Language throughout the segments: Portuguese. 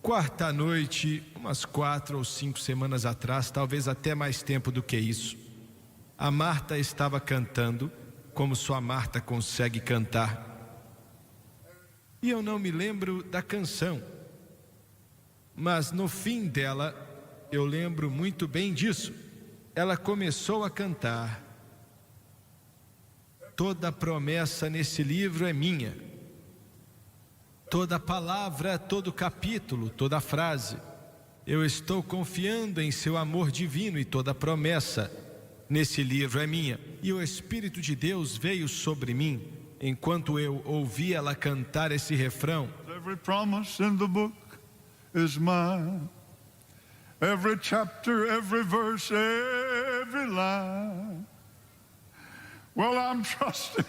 quarta noite, umas 4 ou 5 semanas atrás, talvez até mais tempo do que isso, a Marta estava cantando, como só a Marta consegue cantar. E eu não me lembro da canção, mas no fim dela, eu lembro muito bem disso. Ela começou a cantar: toda promessa nesse livro é minha, toda palavra, todo capítulo, toda frase. Eu estou confiando em seu amor divino e toda promessa nesse livro é minha. E o Espírito de Deus veio sobre mim enquanto eu ouvi ela cantar esse refrão. Every promise in the book is mine. Every chapter, every verse, every line. Well, I'm trusting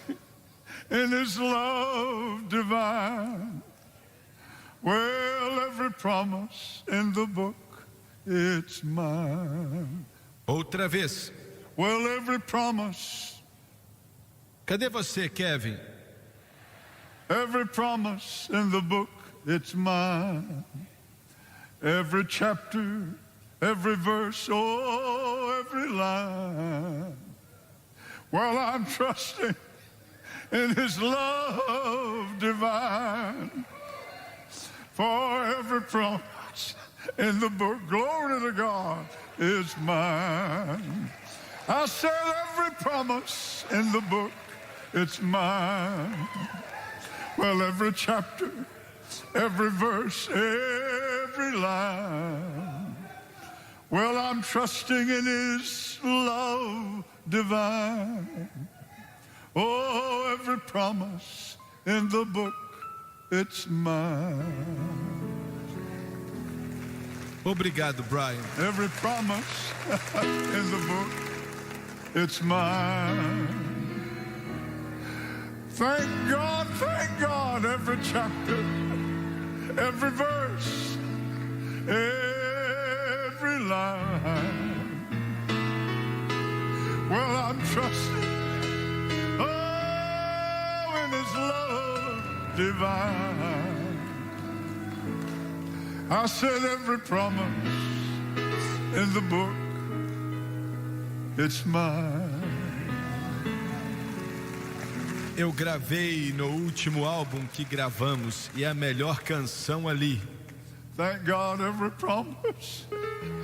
in His love divine. Well, every promise in the book, it's mine. Outra vez. Well, every promise. Cadê você, Kevin? Every promise in the book, it's mine. Every chapter, every verse, oh, every line. Well, I'm trusting in His love divine. For every promise in the book, glory to God, is mine. I said every promise in the book, it's mine. Well, every chapter, every verse, every line. Well, I'm trusting in His love divine. Oh, every promise in the book, it's mine. Obrigado, Brian. Every promise in the book, it's mine. Thank God, every chapter, every verse, every line. Well, I'm trusting, oh, in His love divine. I said every promise in the book, it's mine. Eu gravei no último álbum que gravamos e a melhor canção ali. Thank God every promise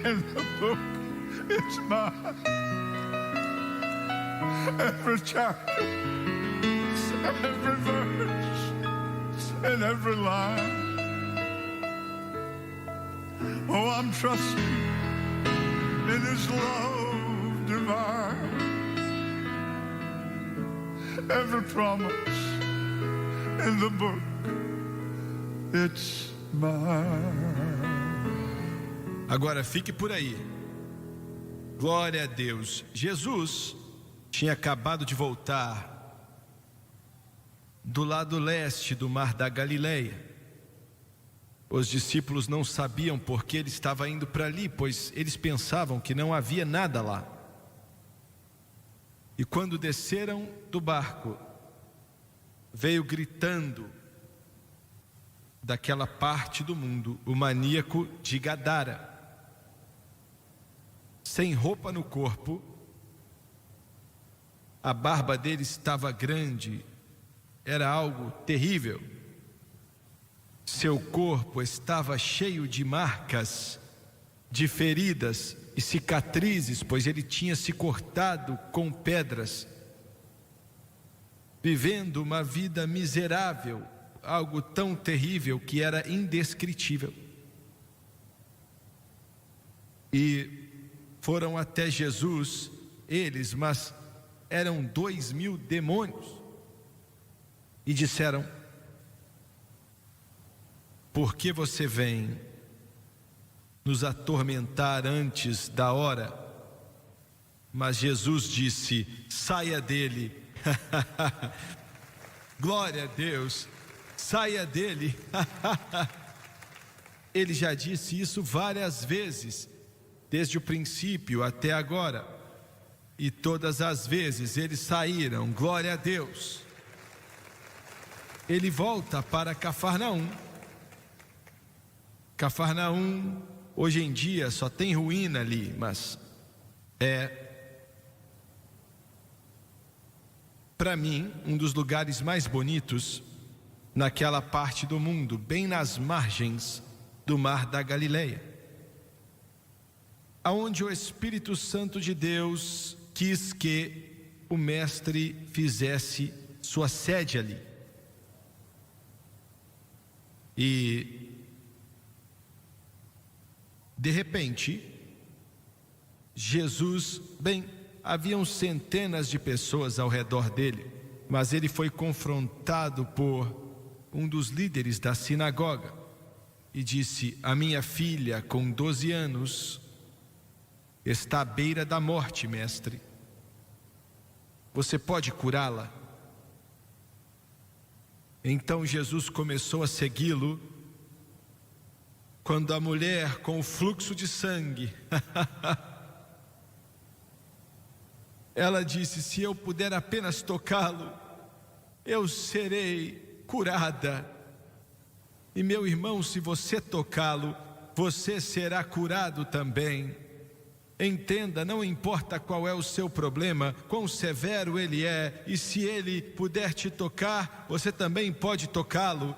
in the book, it's mine. Every chapter, every verse, and every line. Oh, I'm trusting in His love divine. Every promise in the book, it's mine. Agora fique por aí. Glória a Deus. Jesus tinha acabado de voltar do lado leste do Mar da Galileia. Os discípulos não sabiam por que ele estava indo para ali, pois eles pensavam que não havia nada lá. E quando desceram do barco, veio gritando daquela parte do mundo o maníaco de Gadara, sem roupa no corpo, a barba dele estava grande, era algo terrível. Seu corpo estava cheio de marcas, de feridas e cicatrizes, pois ele tinha se cortado com pedras, vivendo uma vida miserável, algo tão terrível que era indescritível. E foram até Jesus, eles, mas eram 2.000 demônios, e disseram: por que você vem nos atormentar antes da hora? Mas Jesus disse: saia dele. Glória a Deus, saia dele. Ele já disse isso várias vezes, desde o princípio até agora, e todas as vezes eles saíram. Glória a Deus. Ele volta para Cafarnaum. Cafarnaum, hoje em dia, só tem ruína ali, mas para mim, um dos lugares mais bonitos naquela parte do mundo, bem nas margens do Mar da Galileia, aonde o Espírito Santo de Deus quis que o Mestre fizesse sua sede ali. E de repente, Jesus, haviam centenas de pessoas ao redor dele, mas ele foi confrontado por um dos líderes da sinagoga e disse: a minha filha, com 12 anos, está à beira da morte, mestre. Você pode curá-la? Então Jesus começou a segui-lo, quando a mulher com o fluxo de sangue ela disse: se eu puder apenas tocá-lo, eu serei curada. E meu irmão, se você tocá-lo, você será curado também. Entenda, não importa qual é o seu problema, quão severo ele é, e se ele puder te tocar, você também pode tocá-lo.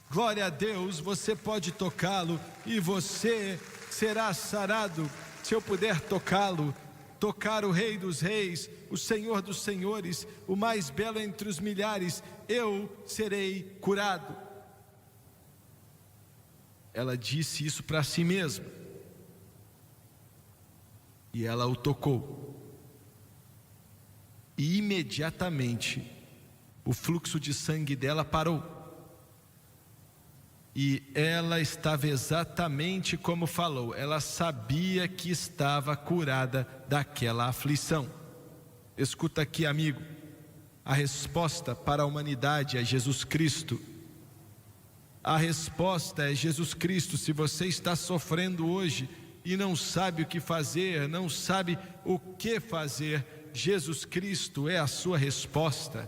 Glória a Deus, você pode tocá-lo e você será sarado. Se eu puder tocá-lo, tocar o Rei dos Reis, o Senhor dos Senhores, o mais belo entre os milhares, eu serei curado. Ela disse isso para si mesma. E ela o tocou. E imediatamente o fluxo de sangue dela parou. E ela estava exatamente como falou. Ela sabia que estava curada daquela aflição. Escuta aqui, amigo. A resposta para a humanidade é Jesus Cristo. A resposta é Jesus Cristo. Se você está sofrendo hoje e não sabe o que fazer, não sabe o que fazer, Jesus Cristo é a sua resposta.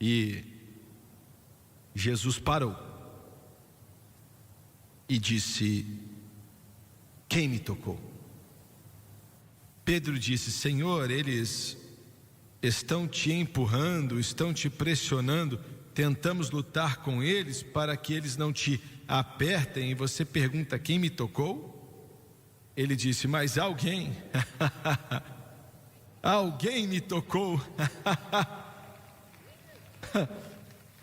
E Jesus parou e disse: quem me tocou? Pedro disse: Senhor, eles estão te empurrando, estão te pressionando, tentamos lutar com eles para que eles não te apertem, e você pergunta: quem me tocou? Ele disse: mas alguém alguém me tocou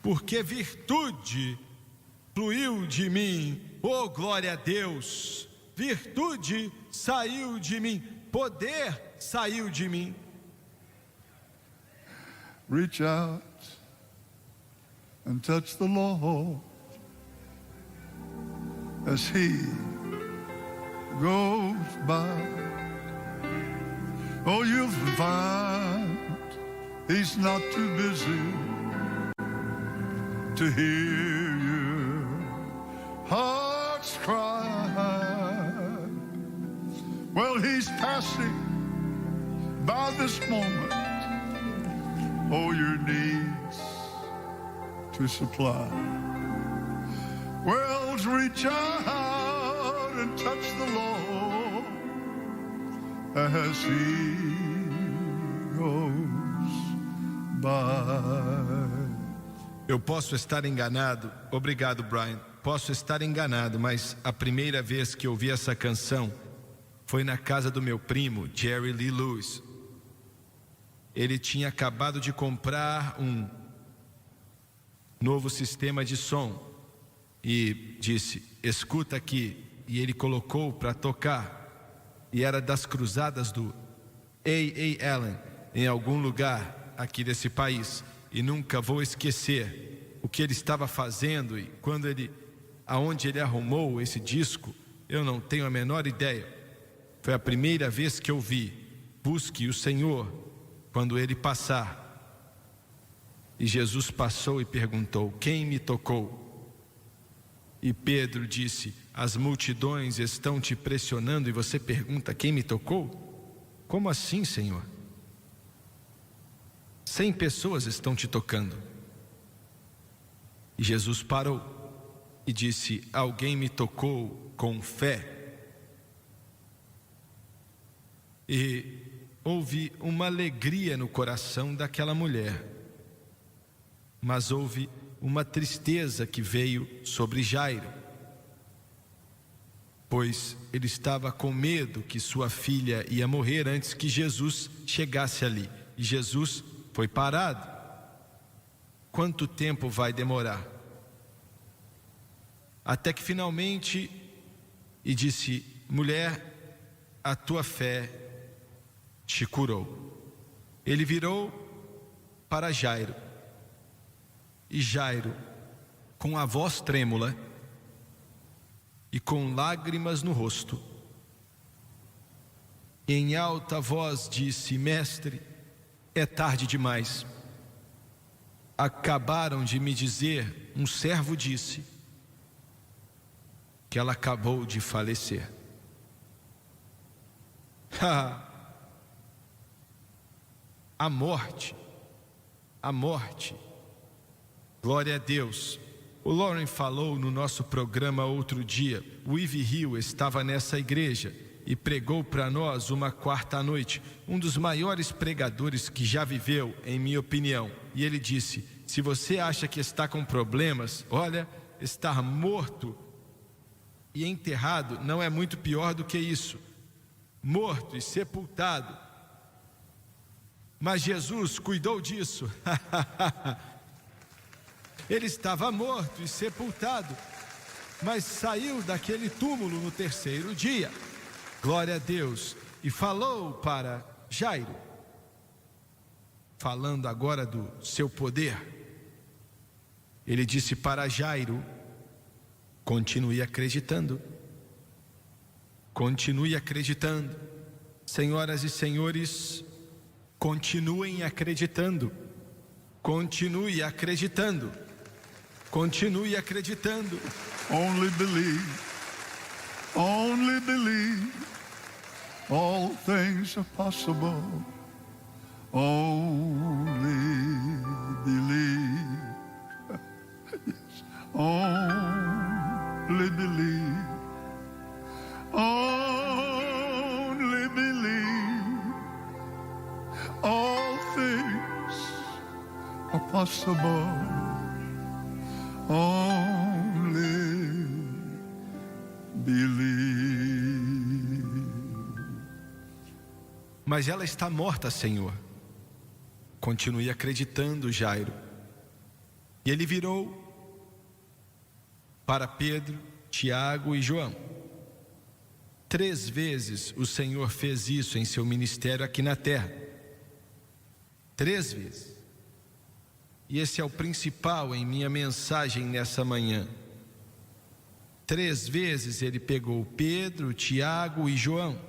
porque virtude fluiu de mim. Oh, glória a Deus! Virtude saiu de mim, poder saiu de mim. Reach out and touch the Lord as He goes by. Oh, you'll find He's not too busy to hear your heart's cry. Well, He's passing by this moment, all your needs to supply. Well, reach out and touch the Lord as He goes by. Eu posso estar enganado, obrigado, Brian. Posso estar enganado, mas a primeira vez que ouvi essa canção foi na casa do meu primo, Jerry Lee Lewis. Ele tinha acabado de comprar um novo sistema de som e disse: escuta aqui. E ele colocou para tocar, e era das cruzadas do A.A. Allen, em algum lugar aqui desse país. E nunca vou esquecer o que ele estava fazendo, e aonde ele arrumou esse disco, eu não tenho a menor ideia. Foi a primeira vez que eu vi. Busque o Senhor quando Ele passar. E Jesus passou e perguntou: quem me tocou? E Pedro disse: as multidões estão te pressionando e você pergunta: quem me tocou? Como assim, Senhor? 100 pessoas estão te tocando. E Jesus parou e disse: alguém me tocou com fé. E houve uma alegria no coração daquela mulher, mas houve uma tristeza que veio sobre Jairo, pois ele estava com medo que sua filha ia morrer antes que Jesus chegasse ali. E Jesus foi parado. Quanto tempo vai demorar? Até que finalmente, e disse: mulher, a tua fé te curou. Ele virou para Jairo, e Jairo, com a voz trêmula e com lágrimas no rosto, em alta voz disse: mestre, é tarde demais. Acabaram de me dizer, um servo disse, que ela acabou de falecer. A morte, glória a Deus. O Lauren falou no nosso programa outro dia. O Ivy Hill estava nessa igreja e pregou para nós uma quarta noite, um dos maiores pregadores que já viveu, em minha opinião. E ele disse: se você acha que está com problemas, olha, estar morto e enterrado não é muito pior do que isso. Morto e sepultado. Mas Jesus cuidou disso. Ele estava morto e sepultado, mas saiu daquele túmulo no terceiro dia. Glória a Deus. E falou para Jairo, falando agora do seu poder. Ele disse para Jairo: continue acreditando. Continue acreditando. Senhoras e senhores, continuem acreditando. Continue acreditando. Continue acreditando. Only believe. Only believe. All things are possible. Only believe. Yes. Only believe. Only believe. All things are possible. Only believe. Mas ela está morta, Senhor. Continue acreditando, Jairo. E ele virou para Pedro, Tiago e João. 3 vezes o Senhor fez isso em seu ministério aqui na terra. 3 vezes. E esse é o principal em minha mensagem nessa manhã. 3 vezes ele pegou Pedro, Tiago e João.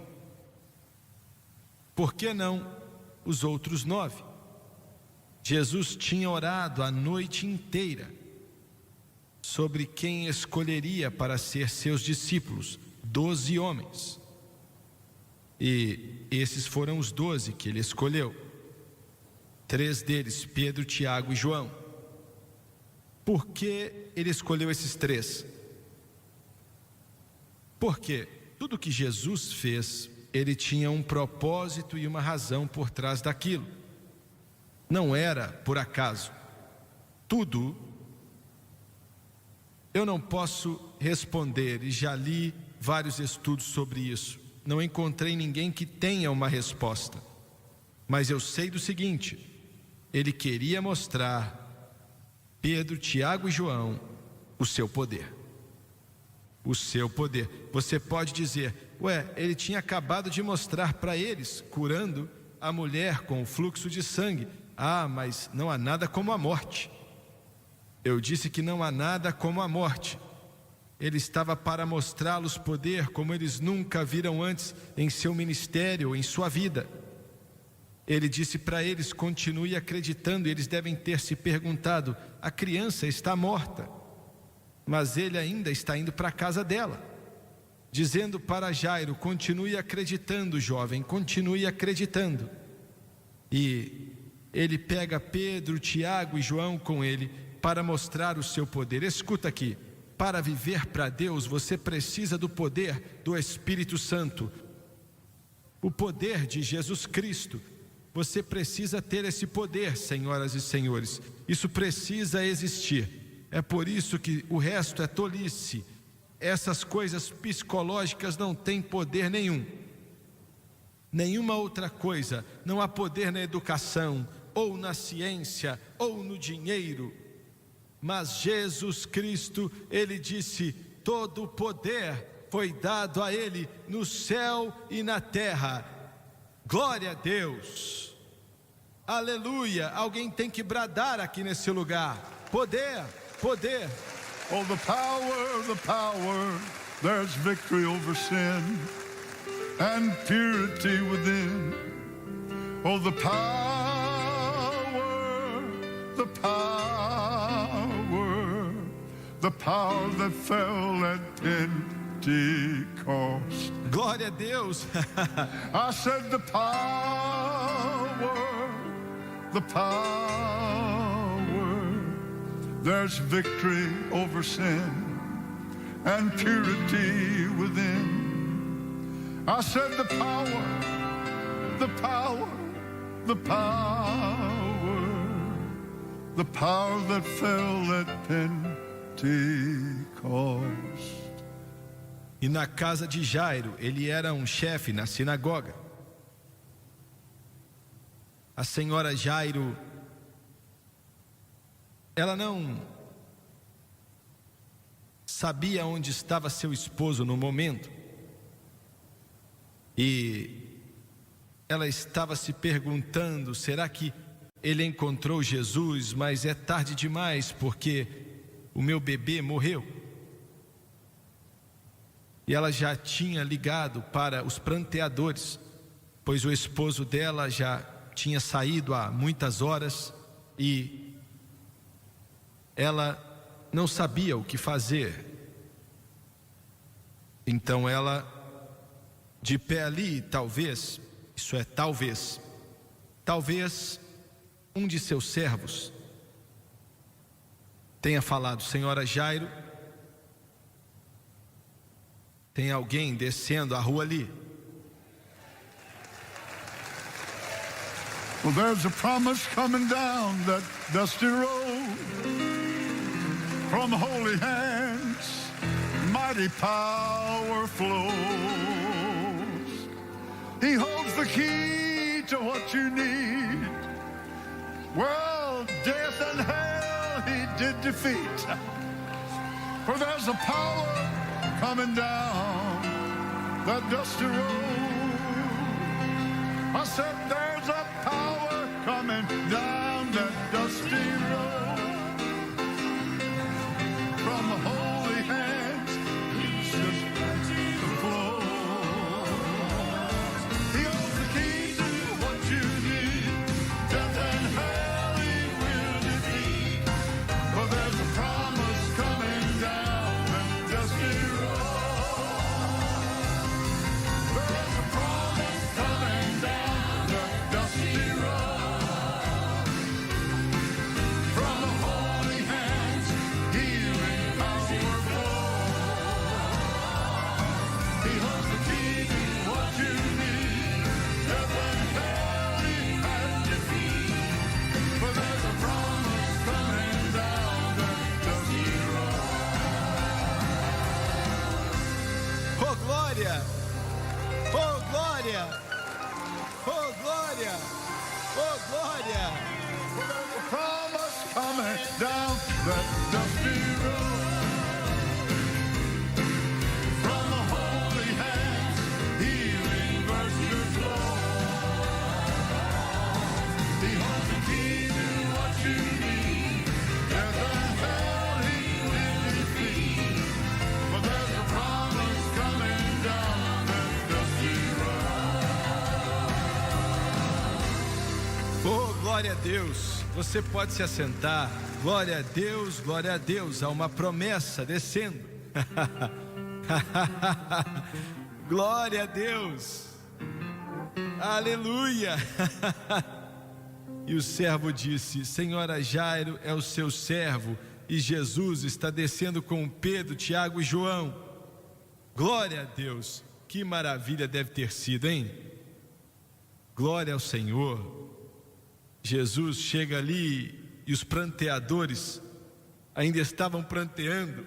Por que não os outros 9? Jesus tinha orado a noite inteira sobre quem escolheria para ser seus discípulos, 12 homens. E esses foram os 12 que ele escolheu. 3 deles, Pedro, Tiago e João. Por que ele escolheu esses 3? Porque tudo que Jesus fez, ele tinha um propósito e uma razão por trás daquilo. Não era por acaso. Tudo, eu não posso responder, e já li vários estudos sobre isso. Não encontrei ninguém que tenha uma resposta. Mas eu sei do seguinte: ele queria mostrar Pedro, Tiago e João o seu poder. O seu poder. Você pode dizer: ué, ele tinha acabado de mostrar para eles, curando a mulher com o fluxo de sangue. Ah, mas não há nada como a morte. Eu disse que não há nada como a morte. Ele estava para mostrá-los poder como eles nunca viram antes em seu ministério ou em sua vida. Ele disse para eles: continue acreditando. E eles devem ter se perguntado: a criança está morta, mas ele ainda está indo para a casa dela. Dizendo para Jairo: continue acreditando, jovem, continue acreditando. E ele pega Pedro, Tiago e João com ele para mostrar o seu poder. Escuta aqui, para viver para Deus, você precisa do poder do Espírito Santo, o poder de Jesus Cristo. Você precisa ter esse poder, senhoras e senhores. Isso precisa existir. É por isso que o resto é tolice. Essas coisas psicológicas não têm poder nenhum. Nenhuma outra coisa. Não há poder na educação, ou na ciência, ou no dinheiro. Mas Jesus Cristo, Ele disse: todo o poder foi dado a Ele no céu e na terra. Glória a Deus. Aleluia. Alguém tem que bradar aqui nesse lugar: poder, poder. Oh, the power, there's victory over sin and purity within. Oh, the power, the power that fell at Pentecost. Glória a Deus. I said the power, there's victory over sin and purity within. I said the power that fell at Pentecost. E na casa de Jairo, ele era um chefe na sinagoga. A senhora Jairo, ela não sabia onde estava seu esposo no momento. E ela estava se perguntando: será que ele encontrou Jesus? Mas é tarde demais, porque o meu bebê morreu. E ela já tinha ligado para os pranteadores, pois o esposo dela já tinha saído há muitas horas e ela não sabia o que fazer. Então ela, de pé ali, talvez um de seus servos tenha falado: senhora Jairo, tem alguém descendo a rua ali. Well, there's a promise coming down that dusty road from holy hands, mighty power flows. He holds the key to what you need. Well, death and hell he did defeat. For there's a power coming down that dusty road. I said there's a power coming down that dusty road. From the holy hands, Jesus flows. He holds the key to what you need. Death and hell he will defeat. For there's a promise coming down that dusty road. There's a promise coming down that dusty road. From the holy hands, healing power flows. He holds the key to what you need. Death and hell he has defeated. For there's a promise coming down that dusty road. Oh glória! Oh glória! Oh glória! Oh glória! There's a promise coming down that dusty road. From the holy hands, healing virtue flows. He holds the key to what you need. Death and hell he will defeat. But there's a promise coming down that dusty road. Oh glória a Deus! Você pode se assentar. Glória a Deus, glória a Deus. Há uma promessa descendo. Glória a Deus. Aleluia. E o servo disse: senhora Jairo, é o seu servo, e Jesus está descendo com Pedro, Tiago e João. Glória a Deus, que maravilha deve ter sido, hein? Glória ao Senhor. Jesus chega ali e os pranteadores ainda estavam pranteando,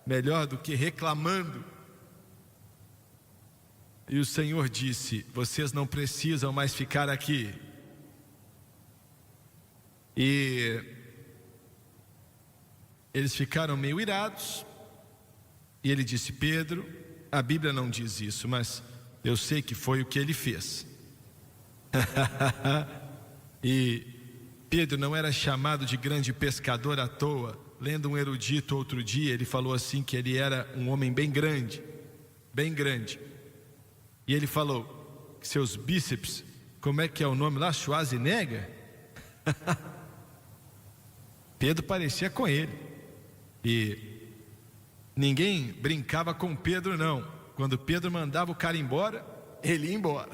melhor do que reclamando. E o Senhor disse: vocês não precisam mais ficar aqui. E eles ficaram meio irados. E ele disse: Pedro, a Bíblia não diz isso, mas eu sei que foi o que ele fez. E Pedro não era chamado de grande pescador à toa. Lendo um erudito outro dia, ele falou assim que ele era um homem bem grande, bem grande. E ele falou que seus bíceps, como é que é o nome lá? Schwarzenegger? Pedro parecia com ele. E ninguém brincava com Pedro, não. Quando Pedro mandava o cara embora, ele ia embora.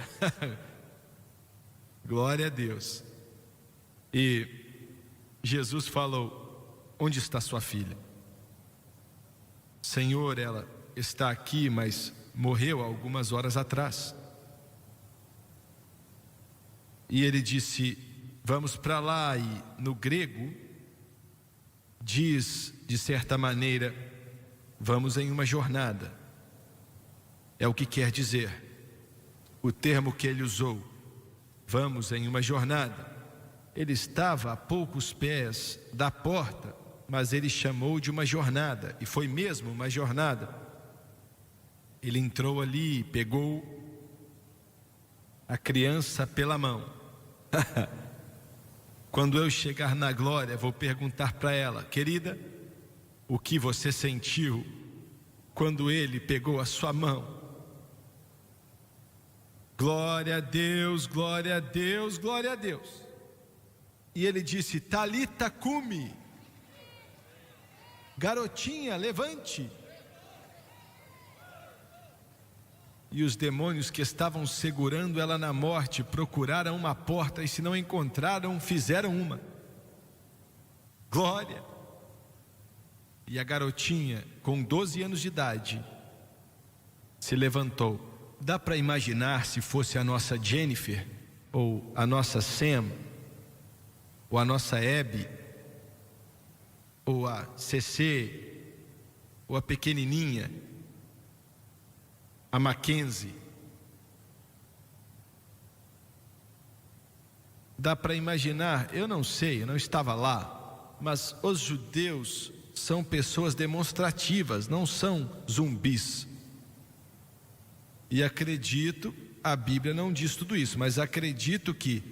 Glória a Deus. E Jesus falou: onde está sua filha? Senhor, ela está aqui, mas morreu algumas horas atrás. E ele disse: vamos para lá. E no grego diz, de certa maneira, vamos em uma jornada. É o que quer dizer o termo que ele usou, vamos em uma jornada. Ele estava a poucos pés da porta, mas ele chamou de uma jornada, e foi mesmo uma jornada. Ele entrou ali e pegou a criança pela mão. Quando eu chegar na glória, vou perguntar para ela: querida, o que você sentiu quando ele pegou a sua mão? Glória a Deus, glória a Deus, glória a Deus. E ele disse: Talita cumi, garotinha, levante. E os demônios que estavam segurando ela na morte procuraram uma porta, e se não encontraram, fizeram uma. Glória. E a garotinha, com 12 anos de idade, se levantou. Dá para imaginar se fosse a nossa Jennifer, ou a nossa Sam, ou a nossa Abby, ou a CC, ou a pequenininha, a Mackenzie. Dá para imaginar, eu não sei, eu não estava lá, mas os judeus são pessoas demonstrativas, não são zumbis. E acredito, a Bíblia não diz tudo isso, mas acredito que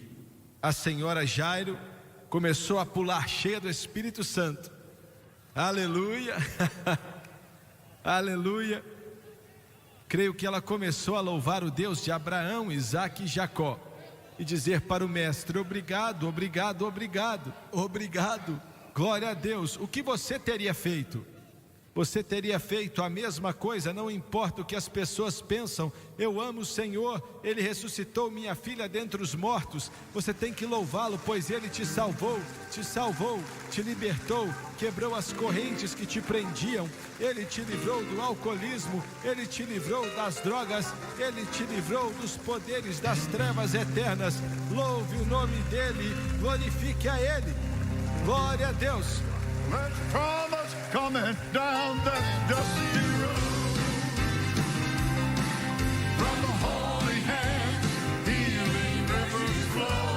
a senhora Jairo começou a pular cheia do Espírito Santo. Aleluia. Aleluia. Creio que ela começou a louvar o Deus de Abraão, Isaque e Jacó, e dizer para o mestre: obrigado, obrigado, obrigado, obrigado. Glória a Deus. O que você teria feito? Você teria feito a mesma coisa, não importa o que as pessoas pensam. Eu amo o Senhor, Ele ressuscitou minha filha dentre os mortos. Você tem que louvá-lo, pois Ele te salvou, te libertou, quebrou as correntes que te prendiam. Ele te livrou do alcoolismo, Ele te livrou das drogas, Ele te livrou dos poderes das trevas eternas. Louve o nome dEle, glorifique a Ele. Glória a Deus. Let's promise coming down that dusty road. From the holy hand, healing rivers flow.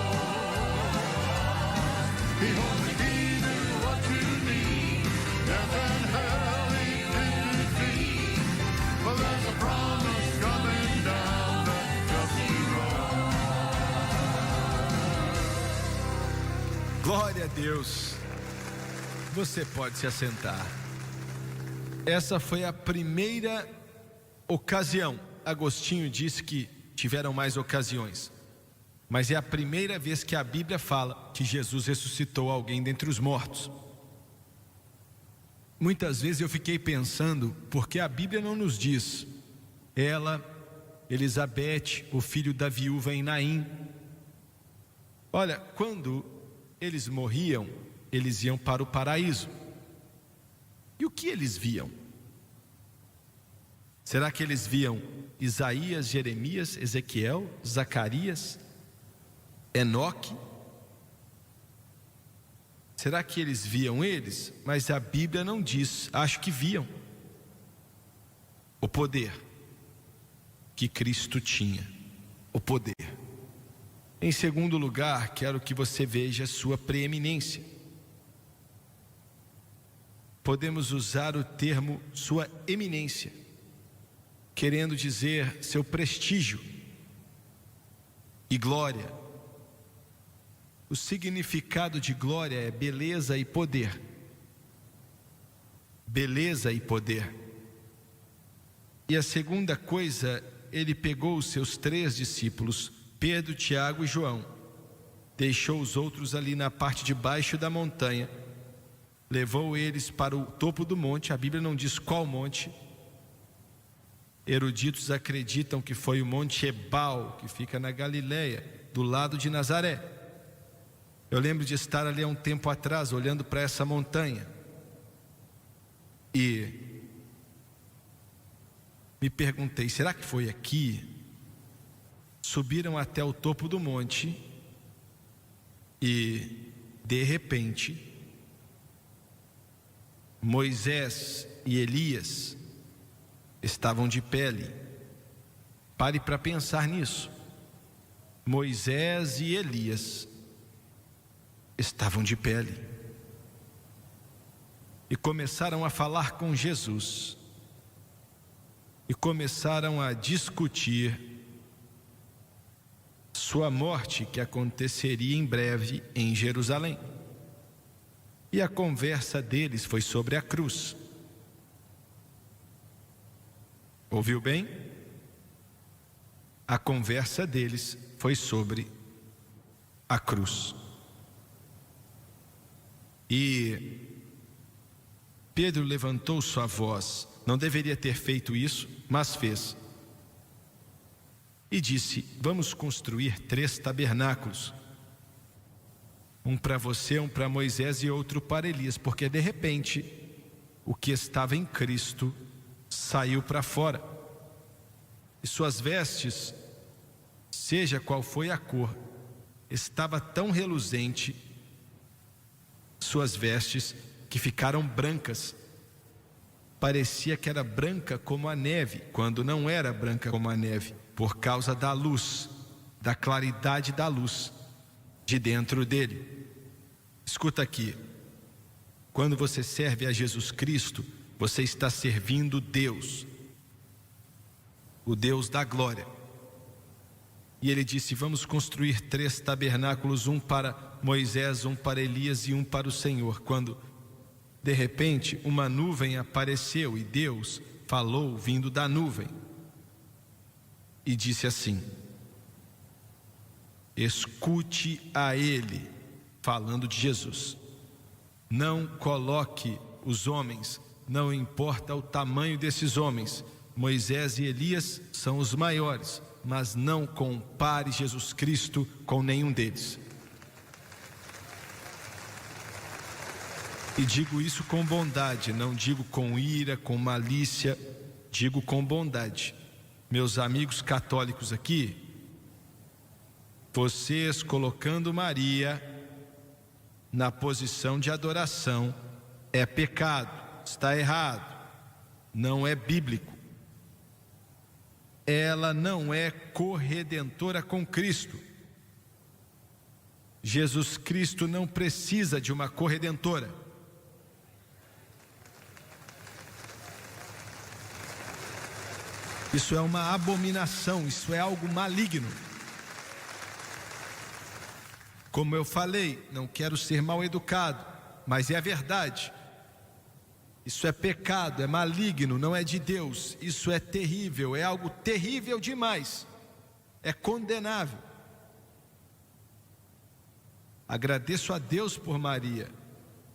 Behold, He gave you what you need. Death and hell He did defeat. But there's a promise coming down that dusty road. Glória a Deus. Você pode se assentar. Essa foi a primeira ocasião. Agostinho disse que tiveram mais ocasiões, mas é a primeira vez que a Bíblia fala que Jesus ressuscitou alguém dentre os mortos. Muitas vezes eu fiquei pensando, porque a Bíblia não nos diz. Ela, Elizabeth, o filho da viúva em Naim. Olha, quando eles morriam, eles iam para o paraíso. E o que eles viam? Será que eles viam Isaías, Jeremias, Ezequiel, Zacarias, Enoque? Será que eles viam eles? Mas a Bíblia não diz. Acho que viam o poder que Cristo tinha, o poder. Em segundo lugar, quero que você veja sua preeminência. Podemos usar o termo sua eminência, querendo dizer seu prestígio e glória. O significado de glória é beleza e poder. Beleza e poder. E a segunda coisa, ele pegou os seus 3 discípulos, Pedro, Tiago e João, deixou os outros ali na parte de baixo da montanha, levou eles para o topo do monte. A Bíblia não diz qual monte. Eruditos acreditam que foi o Monte Ebal, que fica na Galileia, do lado de Nazaré. Eu lembro de estar ali há um tempo atrás, olhando para essa montanha, e me perguntei, será que foi aqui? Subiram até o topo do monte e, de repente, Moisés e Elias estavam de pé ali. Pare para pensar nisso. Moisés e Elias estavam de pé ali e começaram a falar com Jesus e começaram a discutir sua morte, que aconteceria em breve em Jerusalém. E a conversa deles foi sobre a cruz. Ouviu bem? A conversa deles foi sobre a cruz. E Pedro levantou sua voz, não deveria ter feito isso, mas fez. E disse: vamos construir 3 tabernáculos. Um para você, um para Moisés e outro para Elias, porque de repente o que estava em Cristo saiu para fora. E suas vestes, seja qual foi a cor, estava tão reluzente, suas vestes, que ficaram brancas. Parecia que era branca como a neve, quando não era branca como a neve, por causa da luz, da claridade da luz de dentro dele. Escuta aqui, quando você serve a Jesus Cristo, você está servindo Deus, o Deus da glória. E ele disse: vamos construir 3 tabernáculos, um para Moisés, um para Elias e um para o Senhor. Quando de repente uma nuvem apareceu e Deus falou vindo da nuvem e disse assim: escute a ele, falando de Jesus. Não coloque os homens, não importa o tamanho desses homens. Moisés e Elias são os maiores, mas não compare Jesus Cristo com nenhum deles. E digo isso com bondade, não digo com ira, com malícia, digo com bondade. Meus amigos católicos aqui, vocês colocando Maria na posição de adoração é pecado, está errado, não é bíblico. Ela não é corredentora com Cristo. Jesus Cristo não precisa de uma corredentora. Isso é uma abominação, isso é algo maligno. Como eu falei, não quero ser mal educado, mas é a verdade. Isso é pecado, é maligno, não é de Deus. Isso é terrível, é algo terrível demais. É condenável. Agradeço a Deus por Maria,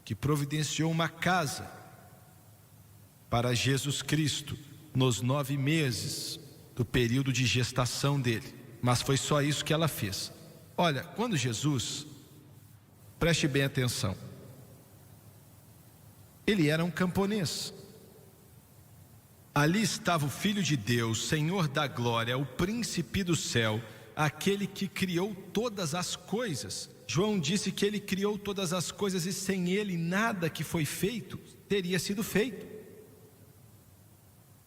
que providenciou uma casa para Jesus Cristo nos 9 meses do período de gestação dele. Mas foi só isso que ela fez. Olha, quando Jesus, preste bem atenção, Ele era um camponês. Ali estava o Filho de Deus, Senhor da glória, o príncipe do céu, aquele que criou todas as coisas. João disse que ele criou todas as coisas e sem ele nada que foi feito teria sido feito.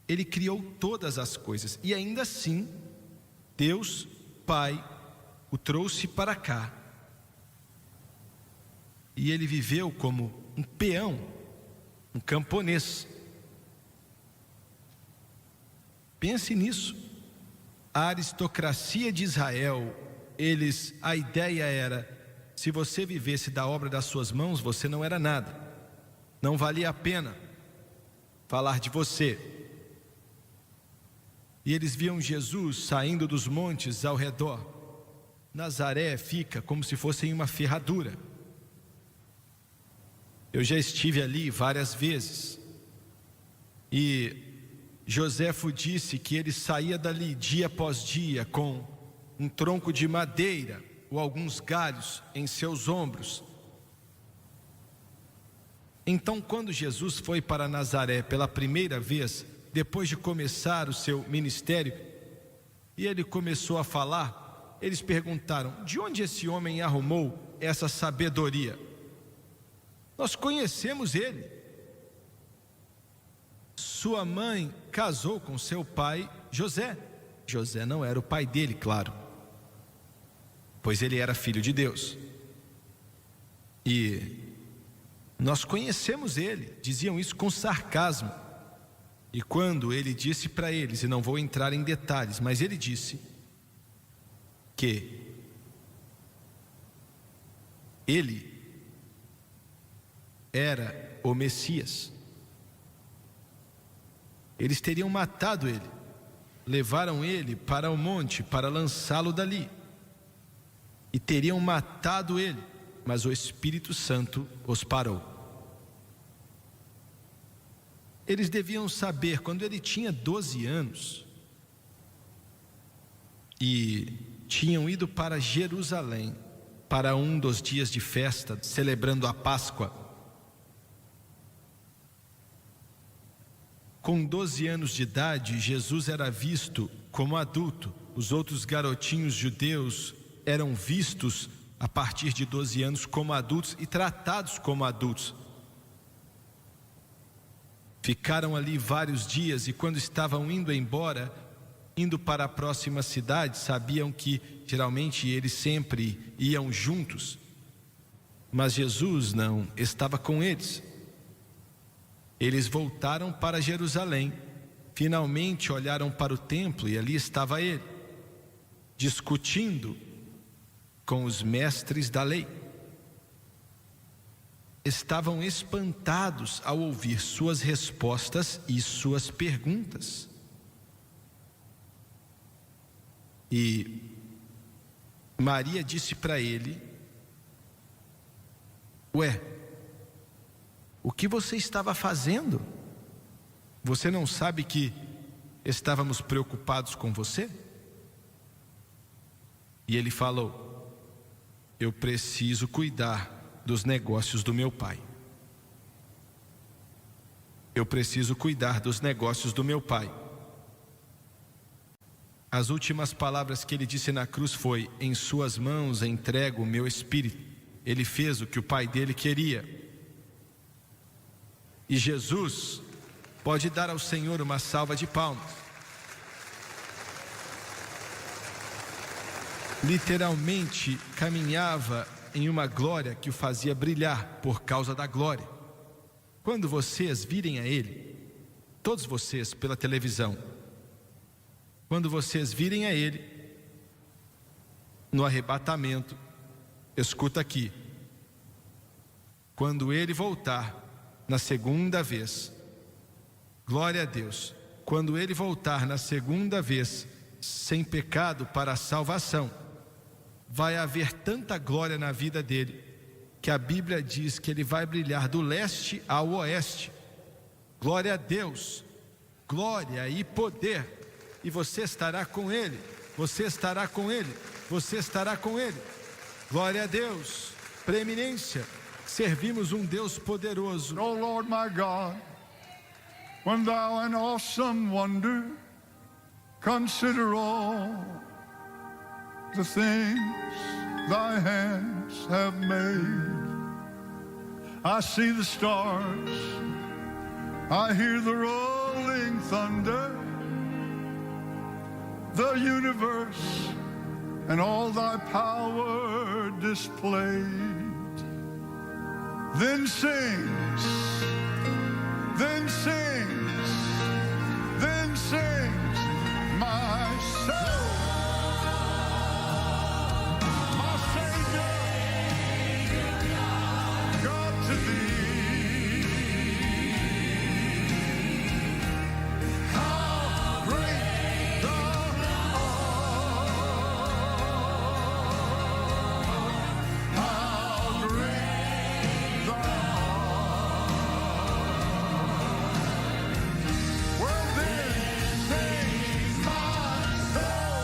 Ele criou todas as coisas e ainda assim Deus Pai o trouxe para cá. E ele viveu como um peão, um camponês. Pense nisso. A aristocracia de Israel, a ideia era: se você vivesse da obra das suas mãos, você não era nada, não valia a pena falar de você. E eles viam Jesus saindo dos montes ao redor. Nazaré fica como se fosse em uma ferradura. Eu já estive ali várias vezes. E Joséfo disse que ele saía dali dia após dia com um tronco de madeira ou alguns galhos em seus ombros. Então, quando Jesus foi para Nazaré pela primeira vez, depois de começar o seu ministério, e ele começou a falar, eles perguntaram: de onde esse homem arrumou essa sabedoria? Nós conhecemos ele. Sua mãe casou com seu pai José. José não era o pai dele, claro, pois ele era filho de Deus. E nós conhecemos ele. Diziam isso com sarcasmo. E quando ele disse para eles, e não vou entrar em detalhes, mas ele disse que ele era o Messias. Eles teriam matado ele, levaram ele para o monte para lançá-lo dali, e teriam matado ele, mas o Espírito Santo os parou. Eles deviam saber, quando ele tinha 12 anos e tinham ido para Jerusalém para um dos dias de festa, celebrando a Páscoa. Com 12 anos de idade, Jesus era visto como adulto. Os outros garotinhos judeus eram vistos a partir de 12 anos como adultos e tratados como adultos. Ficaram ali vários dias e quando estavam indo embora, indo para a próxima cidade, sabiam que geralmente eles sempre iam juntos, mas Jesus não estava com eles. Eles voltaram para Jerusalém, finalmente olharam para o templo e ali estava ele, discutindo com os mestres da lei. Estavam espantados ao ouvir suas respostas e suas perguntas. E Maria disse para ele: ué, o que você estava fazendo? Você não sabe que estávamos preocupados com você? E ele falou: eu preciso cuidar dos negócios do meu pai. Eu preciso cuidar dos negócios do meu pai. As últimas palavras que ele disse na cruz foi: em suas mãos entrego o meu espírito. Ele fez o que o pai dele queria. E Jesus pode dar ao Senhor uma salva de palmas. Literalmente caminhava em uma glória que o fazia brilhar por causa da glória. Quando vocês virem a ele, todos vocês pela televisão, quando vocês virem a ele no arrebatamento, escuta aqui: quando ele voltar na segunda vez, glória a Deus, quando ele voltar na segunda vez, sem pecado para a salvação, vai haver tanta glória na vida dele, que a Bíblia diz que ele vai brilhar do leste ao oeste. Glória a Deus, glória e poder. E você estará com ele, você estará com ele, você estará com ele. Glória a Deus, preeminência, Servimos um Deus poderoso. Oh Lord my God, when thou in awesome wonder consider all the things thy hands have made. I see the stars, I hear the rolling thunder, the universe and all thy power displayed. Then sings, then sings, then sings my soul, my Savior, God to thee. How great thou art, how great thou art. Well then sings my soul,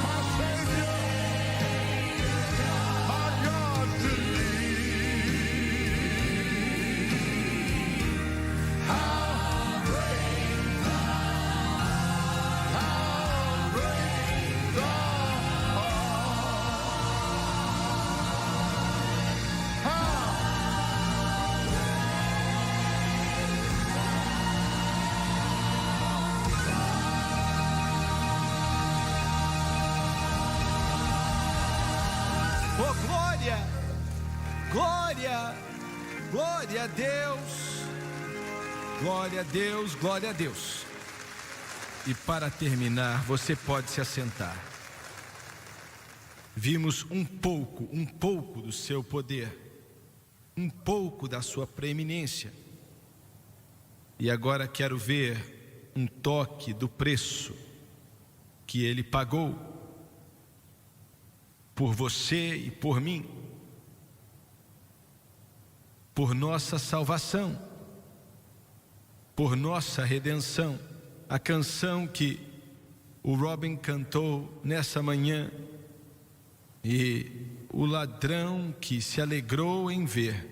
my Savior, my God to thee. How great thou Oh, glória! Glória! Glória a Deus! Glória a Deus, glória a Deus. E para terminar, você pode se assentar. Vimos um pouco do seu poder, um pouco da sua preeminência. E agora quero ver um toque do preço que ele pagou por você e por mim, por nossa salvação, por nossa redenção. A canção que o Robin cantou nessa manhã, e o ladrão que se alegrou em ver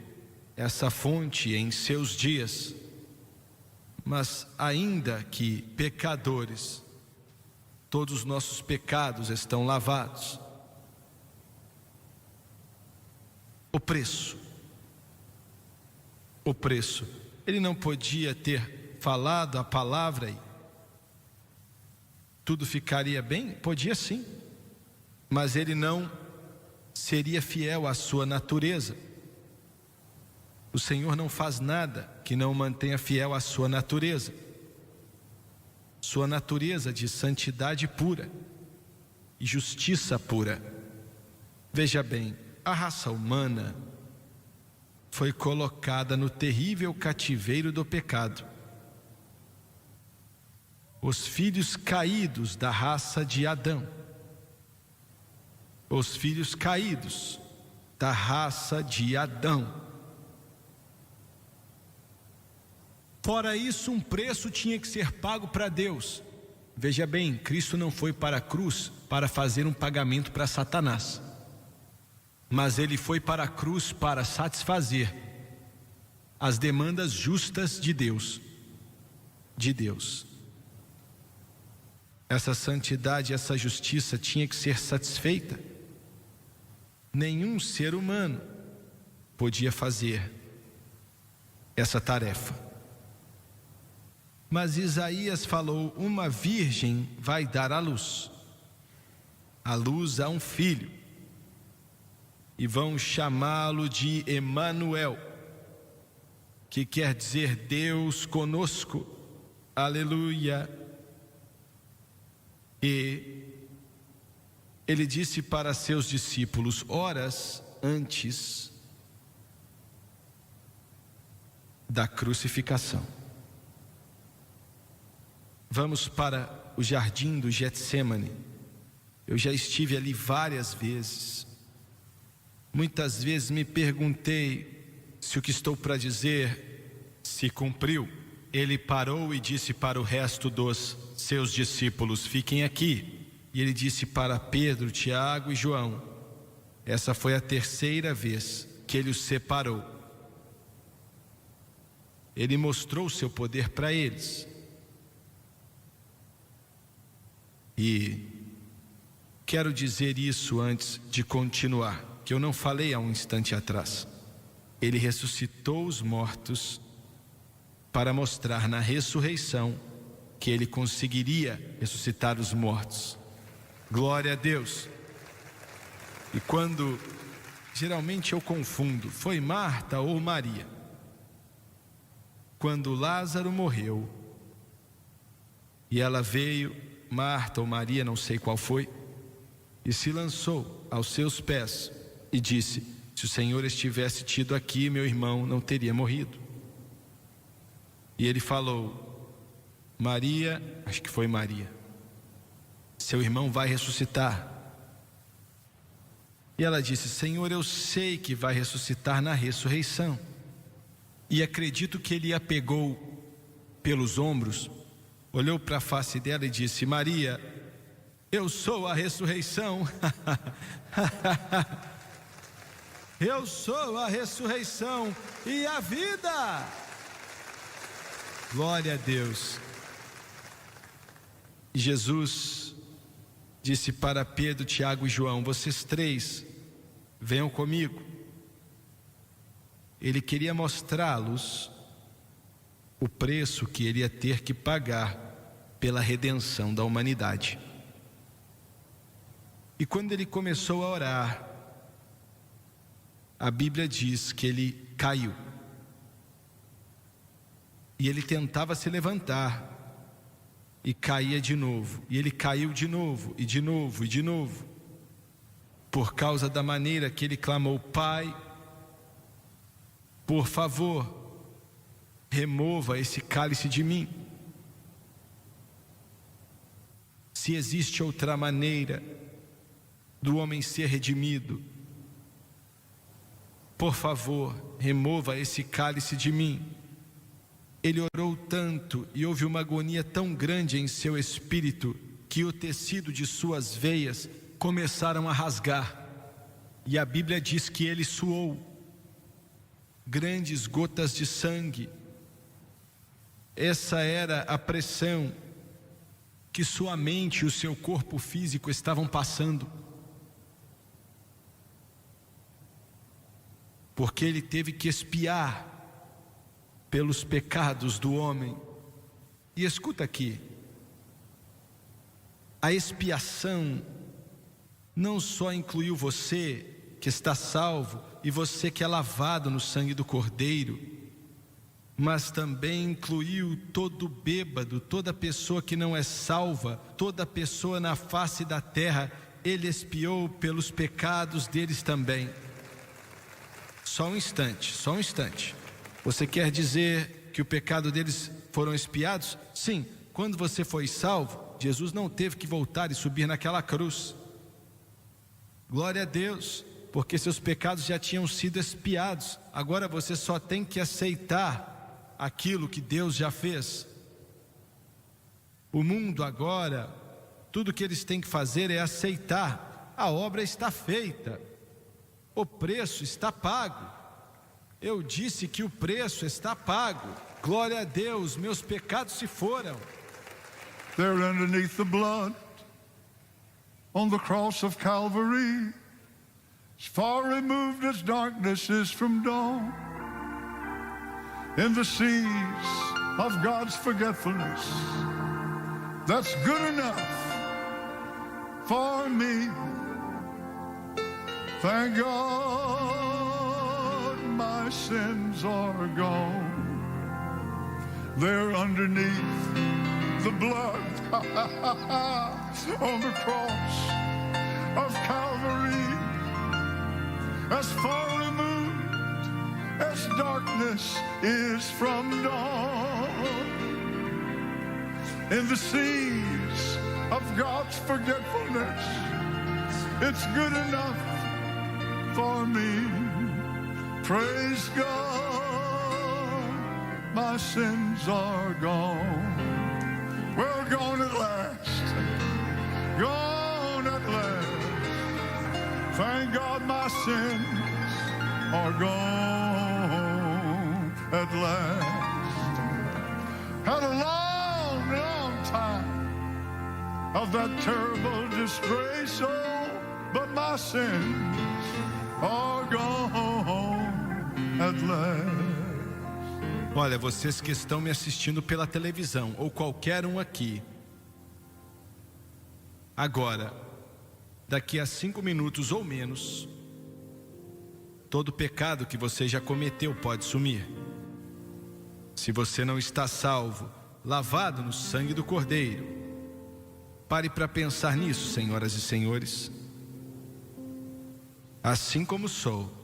essa fonte em seus dias. Mas ainda que pecadores, todos os nossos pecados estão lavados. O preço, ele não podia ter falado a palavra e tudo ficaria bem? Podia sim, mas ele não seria fiel à sua natureza. O Senhor não faz nada que não mantenha fiel à sua natureza de santidade pura e justiça pura. Veja bem, a raça humana foi colocada no terrível cativeiro do pecado. Os filhos caídos da raça de Adão, os filhos caídos da raça de Adão. Fora isso, um preço tinha que ser pago para Deus. Veja bem, Cristo não foi para a cruz para fazer um pagamento para Satanás, mas ele foi para a cruz para satisfazer as demandas justas de Deus. Essa santidade, essa justiça tinha que ser satisfeita. Nenhum ser humano podia fazer essa tarefa. Mas Isaías falou: uma virgem vai dar à luz a um filho, e vão chamá-lo de Emanuel, que quer dizer Deus conosco. Aleluia. E ele disse para seus discípulos horas antes da crucificação. Vamos para o jardim do Getsêmani. Eu já estive ali várias vezes. Muitas vezes me perguntei se o que estou para dizer se cumpriu. Ele parou e disse para o resto dos seus discípulos: fiquem aqui. E ele disse para Pedro, Tiago e João: Essa foi a terceira vez que ele os separou. Ele mostrou o seu poder para eles. E quero dizer isso antes de continuar, que eu não falei há um instante atrás. Ele ressuscitou os mortos para mostrar na ressurreição que ele conseguiria ressuscitar os mortos. Glória a Deus. E quando, geralmente eu confundo, foi Marta ou Maria? Quando Lázaro morreu e ela veio, Marta ou Maria, não sei qual foi, e se lançou aos seus pés e disse: se o Senhor estivesse tido aqui, meu irmão não teria morrido. E ele falou: Maria, acho que foi Maria, seu irmão vai ressuscitar. E ela disse: Senhor, eu sei que vai ressuscitar na ressurreição. E acredito que ele a pegou pelos ombros, olhou para a face dela e disse: Maria, eu sou a ressurreição. Eu sou a ressurreição e a vida. Glória a Deus. E Jesus disse para Pedro, Tiago e João: vocês três, venham comigo. Ele queria mostrá-los o preço que ele ia ter que pagar pela redenção da humanidade. E quando ele começou a orar, a Bíblia diz que ele caiu. E ele tentava se levantar e caía de novo. E ele caiu de novo, e de novo, e de novo. Por causa da maneira que ele clamou: Pai, por favor, remova esse cálice de mim. Se existe outra maneira do homem ser redimido, por favor, remova esse cálice de mim. Ele orou tanto e houve uma agonia tão grande em seu espírito que o tecido de suas veias começaram a rasgar. E a Bíblia diz que ele suou grandes gotas de sangue. Essa era a pressão que sua mente e o seu corpo físico estavam passando. Porque ele teve que expiar pelos pecados do homem. E escuta aqui, a expiação não só incluiu você que está salvo e você que é lavado no sangue do Cordeiro, mas também incluiu todo bêbado, toda pessoa que não é salva, toda pessoa na face da terra. Ele expiou pelos pecados deles também. Só um instante, só um instante. Você quer dizer que o pecado deles foram expiados? Sim, quando você foi salvo, Jesus não teve que voltar e subir naquela cruz. Glória a Deus, porque seus pecados já tinham sido expiados. Agora você só tem que aceitar aquilo que Deus já fez. O mundo agora, tudo que eles têm que fazer é aceitar. A obra está feita. O preço está pago. Eu disse que o preço está pago. Glória a Deus, meus pecados se foram. There underneath the blood on the cross of Calvary, as far removed as darkness is from dawn, in the seas of God's forgetfulness, that's good enough for me. Thank God my sins are gone. They're underneath the blood on the cross of Calvary, as far removed as darkness is from dawn, in the seas of God's forgetfulness, it's good enough for me. Praise God, my sins are gone. Well, gone at last, gone at last. Thank God my sins are gone at last. Had a long, long time of that terrible disgrace, oh, but my sins are gone at last. Olha, vocês que estão me assistindo pela televisão, ou qualquer um aqui, agora, daqui a 5 minutos ou menos, todo pecado que você já cometeu pode sumir. Se você não está salvo, lavado no sangue do Cordeiro, pare para pensar nisso, senhoras e senhores. Assim como sou,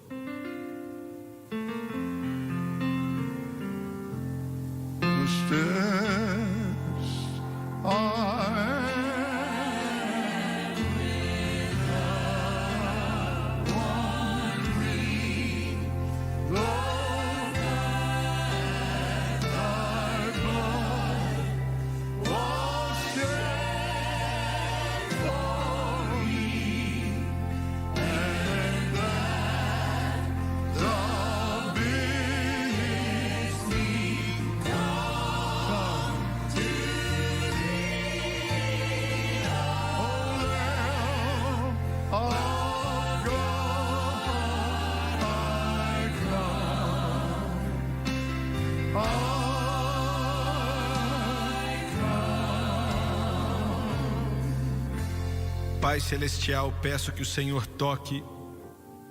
Pai Celestial, peço que o Senhor toque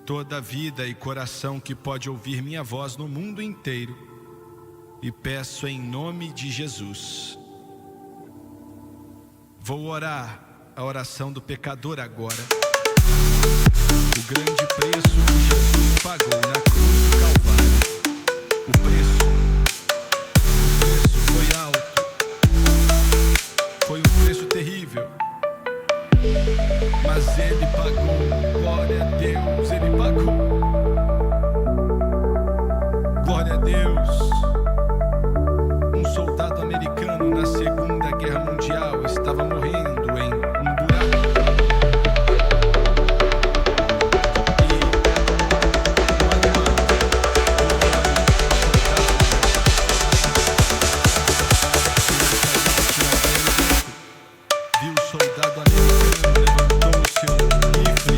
toda vida e coração que pode ouvir minha voz no mundo inteiro, e peço em nome de Jesus. Vou orar a oração do pecador agora. O grande preço que Jesus pagou na cruz do Calvário. O preço foi alto, foi um preço terrível, mas Ele pagou. Glória a Deus, Ele pagou. Glória a Deus. Um soldado americano na Segunda Guerra Mundial estava morrendo em um buraco. Viu o soldado americano, levantou o seu rifle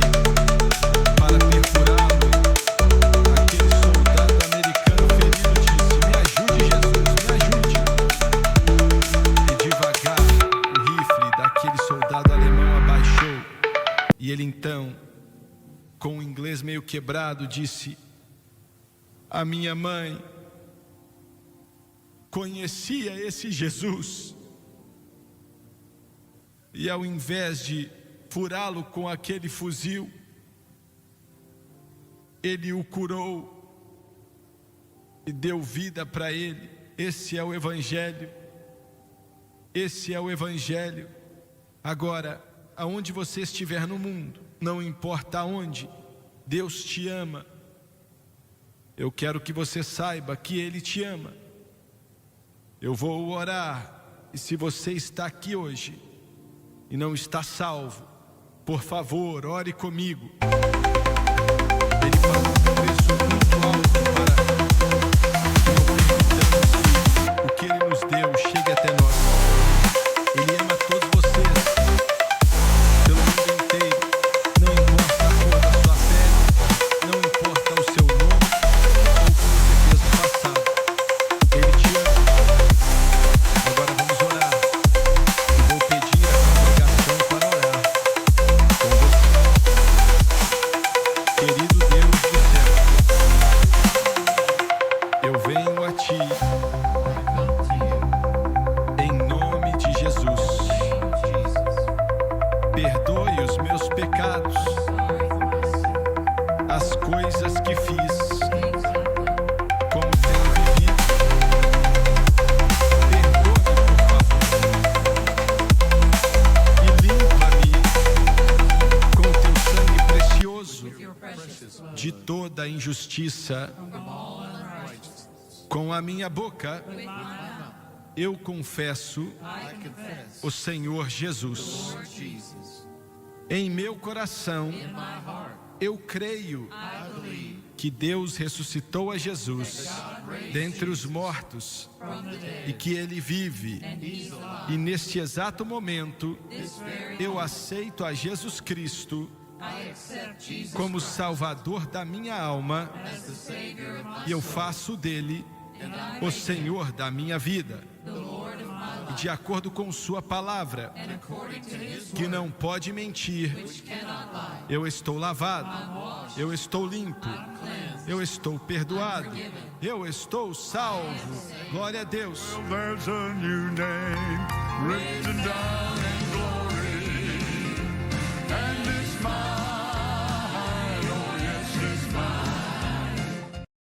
para perfurá-lo. Aquele soldado americano ferido disse: "Me ajude, Jesus, me ajude." E devagar o rifle daquele soldado alemão abaixou. E ele então, com o inglês meio quebrado, disse: "A minha mãe conhecia esse Jesus. E ao invés de furá-lo com aquele fuzil, Ele o curou e deu vida para ele." Esse é o Evangelho. Esse é o Evangelho. Agora, aonde você estiver no mundo, não importa aonde, Deus te ama. Eu quero que você saiba que Ele te ama. Eu vou orar, e se você está aqui hoje e não está salvo, por favor, ore comigo. Ele pagou um preço muito alto para que o que Ele nos deu chegue até nós. Ele ama todos vocês, pelo mundo inteiro. Não importa a cor da sua pele, não importa o seu nome ou o que você fez no passado. Ele te ama. Agora vamos orar. E vou pedir a congregação para orar com você. Querido Deus do céu, eu venho a Ti em nome de Jesus. Perdoe os meus pecados, as coisas que fiz, como tenho vivido. Perdoe, por favor, e limpa-me com Teu sangue precioso de toda injustiça. Com a minha boca eu confesso o Senhor Jesus. Em meu coração Eu creio que Deus ressuscitou a Jesus dentre os mortos e que Ele vive. E neste exato momento, eu aceito a Jesus Cristo como Salvador da minha alma e eu faço dele o Senhor da minha vida. E de acordo com sua palavra, que não pode mentir, eu estou lavado, eu estou limpo, eu estou perdoado, eu estou salvo. Glória a Deus. There's a new name written down in glory.